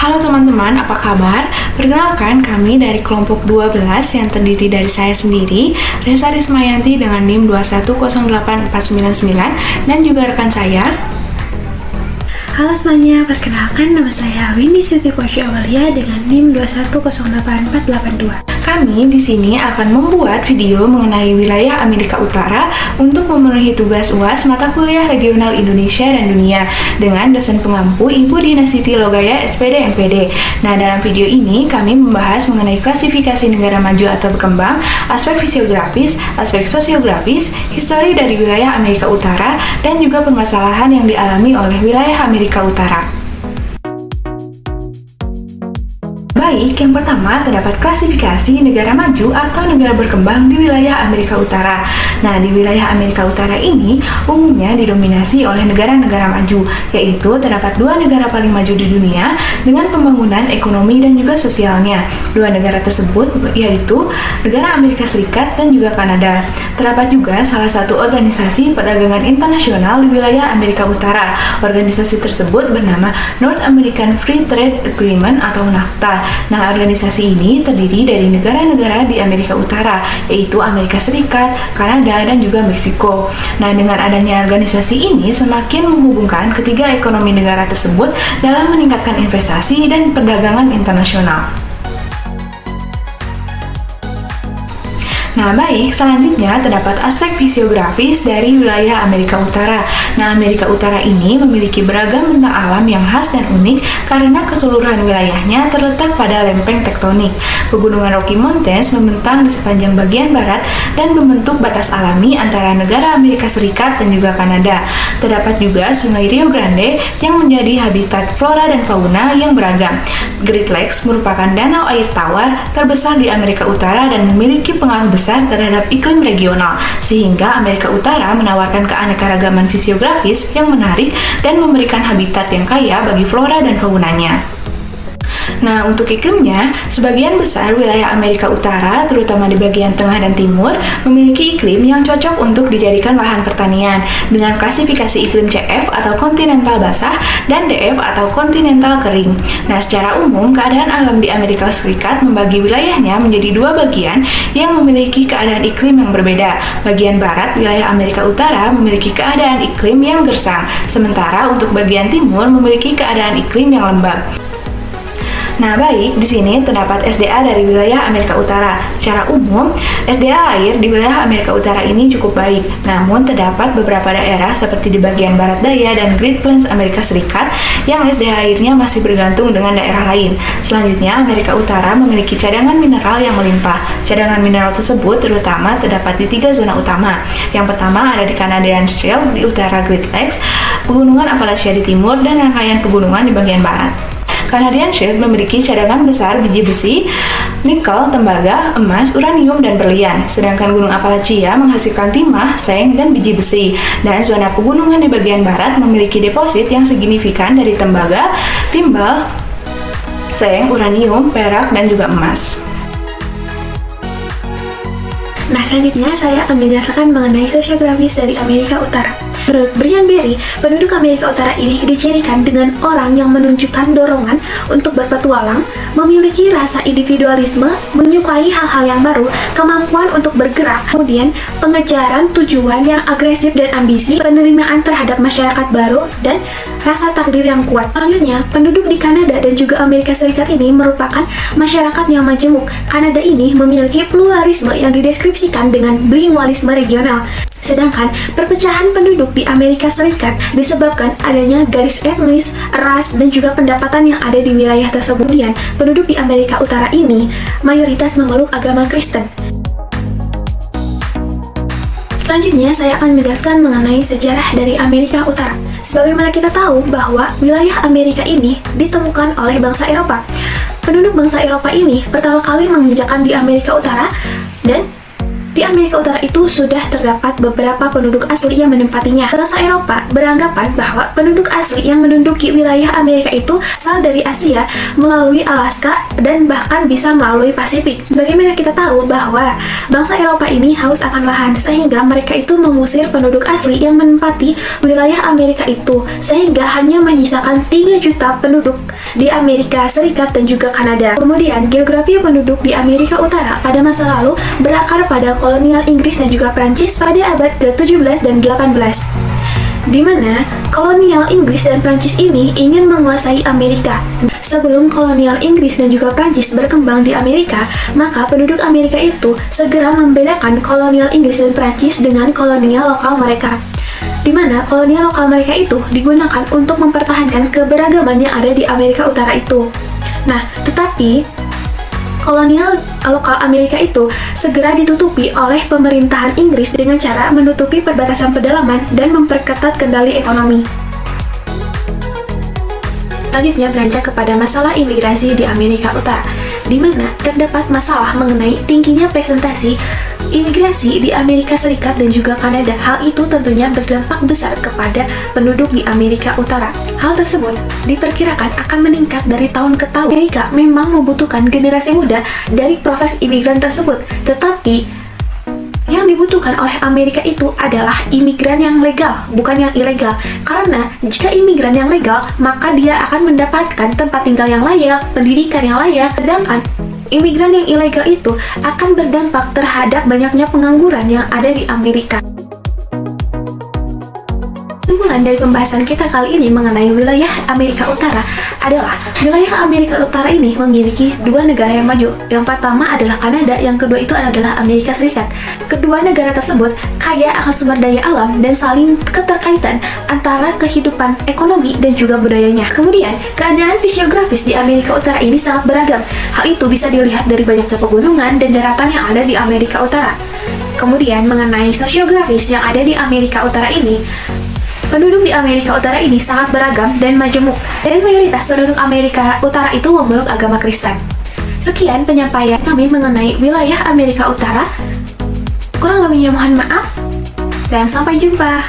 Halo teman-teman, apa kabar? Perkenalkan, kami dari kelompok 12 yang terdiri dari saya sendiri, Resa Rismayanti dengan NIM 2108499 dan juga rekan saya. Halo semuanya, perkenalkan nama saya Windy Siti Poci Awalia dengan NIM 2108482. Kami di sini akan membuat video mengenai wilayah Amerika Utara untuk memenuhi tugas UAS mata kuliah regional Indonesia dan dunia dengan dosen pengampu Ibu Dina Siti Logaya SPD MPD. Nah, dalam video ini kami membahas mengenai klasifikasi negara maju atau berkembang, aspek fisiografis, aspek sosiografis, histori dari wilayah Amerika Utara, dan juga permasalahan yang dialami oleh wilayah Amerika Utara. Baik, yang pertama terdapat klasifikasi negara maju atau negara berkembang di wilayah Amerika Utara. Nah, di wilayah Amerika Utara ini umumnya didominasi oleh negara-negara maju, yaitu terdapat dua negara paling maju di dunia dengan pembangunan ekonomi dan juga sosialnya. Dua negara tersebut yaitu negara Amerika Serikat dan juga Kanada. Terdapat juga salah satu organisasi perdagangan internasional di wilayah Amerika Utara. Organisasi tersebut bernama North American Free Trade Agreement atau NAFTA. Nah, organisasi ini terdiri dari negara-negara di Amerika Utara, yaitu Amerika Serikat, Kanada, dan juga Meksiko. Nah, dengan adanya organisasi ini semakin menghubungkan ketiga ekonomi negara tersebut dalam meningkatkan investasi dan perdagangan internasional. Nah, baik, selanjutnya terdapat aspek fisiografis dari wilayah Amerika Utara. Nah, Amerika Utara ini memiliki beragam bentang alam yang khas dan unik karena keseluruhan wilayahnya terletak pada lempeng tektonik. Pegunungan Rocky Mountains membentang di sepanjang bagian barat dan membentuk batas alami antara negara Amerika Serikat dan juga Kanada. Terdapat juga Sungai Rio Grande yang menjadi habitat flora dan fauna yang beragam. Great Lakes merupakan danau air tawar terbesar di Amerika Utara dan memiliki pengaruh besar terhadap iklim regional, sehingga Amerika Utara menawarkan keanekaragaman fisiografis yang menarik dan memberikan habitat yang kaya bagi flora dan faunanya. Nah, untuk iklimnya, sebagian besar wilayah Amerika Utara, terutama di bagian tengah dan timur, memiliki iklim yang cocok untuk dijadikan lahan pertanian dengan klasifikasi iklim CF atau kontinental basah dan DF atau kontinental kering. Nah, secara umum, keadaan alam di Amerika Serikat membagi wilayahnya menjadi dua bagian yang memiliki keadaan iklim yang berbeda. Bagian barat, wilayah Amerika Utara memiliki keadaan iklim yang gersang, sementara untuk bagian timur memiliki keadaan iklim yang lembab. Nah, baik, di sini terdapat SDA dari wilayah Amerika Utara. Secara umum, SDA air di wilayah Amerika Utara ini cukup baik. Namun, terdapat beberapa daerah seperti di bagian barat daya dan Great Plains Amerika Serikat yang SDA airnya masih bergantung dengan daerah lain. Selanjutnya, Amerika Utara memiliki cadangan mineral yang melimpah. Cadangan mineral tersebut terutama terdapat di tiga zona utama. Yang pertama ada di Canadian Shield di utara Great Lakes, Pegunungan Appalachia di timur, dan rangkaian pegunungan di bagian barat. Canadian Shield memiliki cadangan besar biji besi, nikel, tembaga, emas, uranium, dan berlian. Sedangkan Gunung Appalachia menghasilkan timah, seng, dan biji besi. Dan zona pegunungan di bagian barat memiliki deposit yang signifikan dari tembaga, timbal, seng, uranium, perak, dan juga emas. Nah, selanjutnya saya akan menjelaskan mengenai sosiografis dari Amerika Utara. Menurut Brian Berry, penduduk Amerika Utara ini dicirikan dengan orang yang menunjukkan dorongan untuk berpetualang, memiliki rasa individualisme, menyukai hal-hal yang baru, kemampuan untuk bergerak, kemudian pengejaran tujuan yang agresif dan ambisi, penerimaan terhadap masyarakat baru, dan rasa takdir yang kuat. Selanjutnya, penduduk di Kanada dan juga Amerika Serikat ini merupakan masyarakat yang majemuk. Kanada ini memiliki pluralisme yang dideskripsikan dengan bilingualisme regional. Sedangkan perpecahan penduduk di Amerika Serikat disebabkan adanya garis etnis, ras, dan juga pendapatan yang ada di wilayah tersebut. Kemudian, penduduk di Amerika Utara ini mayoritas memeluk agama Kristen. Selanjutnya, saya akan menjelaskan mengenai sejarah dari Amerika Utara. Sebagaimana kita tahu bahwa wilayah Amerika ini ditemukan oleh bangsa Eropa. Penduduk bangsa Eropa ini pertama kali menginjakkan di Amerika Utara dan Di Amerika Utara itu sudah terdapat beberapa penduduk asli yang menempatinya. Bangsa Eropa beranggapan bahwa penduduk asli yang menduduki wilayah Amerika itu asal dari Asia melalui Alaska dan bahkan bisa melalui Pasifik. Sebagaimana kita tahu bahwa bangsa Eropa ini haus akan lahan, sehingga mereka itu mengusir penduduk asli yang menempati wilayah Amerika itu, sehingga hanya menyisakan 3 juta penduduk di Amerika Serikat dan juga Kanada. Kemudian, geografi penduduk di Amerika Utara pada masa lalu berakar pada kolonial Inggris dan juga Prancis pada abad ke-17 dan 18, di mana kolonial Inggris dan Prancis ini ingin menguasai Amerika. Sebelum kolonial Inggris dan juga Prancis berkembang di Amerika, maka penduduk Amerika itu segera membedakan kolonial Inggris dan Prancis dengan kolonial lokal mereka, di mana kolonial lokal mereka itu digunakan untuk mempertahankan keberagaman yang ada di Amerika Utara itu. Nah, tetapi kolonial lokal Amerika itu segera ditutupi oleh pemerintahan Inggris dengan cara menutupi perbatasan pedalaman dan memperketat kendali ekonomi. Selanjutnya beranjak kepada masalah imigrasi di Amerika Utara, di mana terdapat masalah mengenai tingginya presentasi imigrasi di Amerika Serikat dan juga Kanada. Hal itu tentunya berdampak besar kepada penduduk di Amerika Utara. Hal tersebut diperkirakan akan meningkat dari tahun ke tahun. Amerika memang membutuhkan generasi muda dari proses imigran tersebut, tetapi yang dibutuhkan oleh Amerika itu adalah imigran yang legal, bukan yang ilegal. Karena jika imigran yang legal, maka dia akan mendapatkan tempat tinggal yang layak, pendidikan yang layak. Sedangkan imigran yang ilegal itu akan berdampak terhadap banyaknya pengangguran yang ada di Amerika. Kesimpulan dari pembahasan kita kali ini mengenai wilayah Amerika Utara adalah wilayah Amerika Utara ini memiliki 2 negara yang maju. Yang pertama adalah Kanada, yang kedua itu adalah Amerika Serikat. Kedua negara tersebut kaya akan sumber daya alam dan saling keterkaitan antara kehidupan ekonomi dan juga budayanya. Kemudian, keadaan fisiografis di Amerika Utara ini sangat beragam. Hal itu bisa dilihat dari banyaknya pegunungan dan daratan yang ada di Amerika Utara. Kemudian, mengenai sosiografis yang ada di Amerika Utara ini, penduduk di Amerika Utara ini sangat beragam dan majemuk, dan mayoritas penduduk Amerika Utara itu memeluk agama Kristen. Sekian penyampaian kami mengenai wilayah Amerika Utara. Kurang lebihnya mohon maaf, dan sampai jumpa.